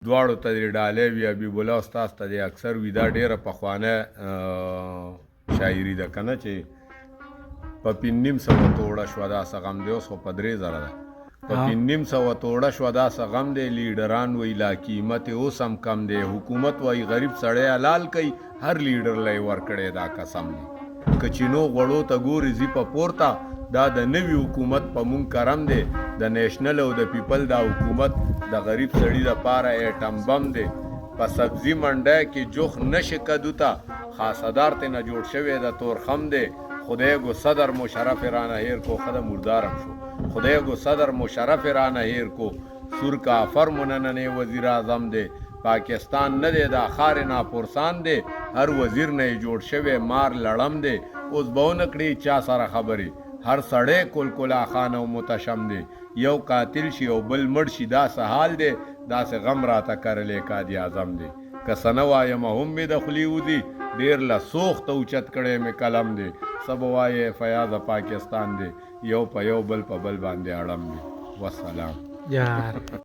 دواړو ته دې ډالۍ وي. حبیب الله استاد ته دې اکثر وي. دا ډېره پخوانۍ شاعري ده که نه چې په 500 توړه شوه داسې غم دی. اوس خو په 3000 ده. په 500 توړه شوه داسې غم دی. لیډران وایي لا قیمت اوس هم کم دی. حکومت وایي غریب سړی حلال کوي. هر لیډر له یې ورکړی دا قسم دی. که چینو غوړو ته ګوري ځي په پورته. دا د نوي حکومت په مونږ کرم دی. د نیشنل او د پیپل دا حکومت د غریب سړي دپاره ایټم بم دی. په سبزي منډی کې جوخ نشي کدو ته. خاصدار تېنه جوړ شوی د تورخم دی. خدای گو صدر مشرف رانه هیر کو. خدا مردارم شو. خدای گو صدر مشرف رانه هیر کو. سور کافر منننې وزیر اعظم دی. پاکستان نه دی دا خار ناپرسان دی. هر وزیر نه جوړ شوی مار لړم دی. اوس به ونه کړي چا سره خبرې. هر سړی کلکلا خان او متشم دی. یو قاتل شي او بل مړ شي داسې حال دی. داسې غم راته کرلی قاضي اعظم دی. که څه نه وایم هم مې د خولې وځي. ډېر له سوخته اوچت کړی مې قلم دی. څه به وایې فیاضه پاکستان دی. یو په یو بل په بل باندې اړم دی. والسلام.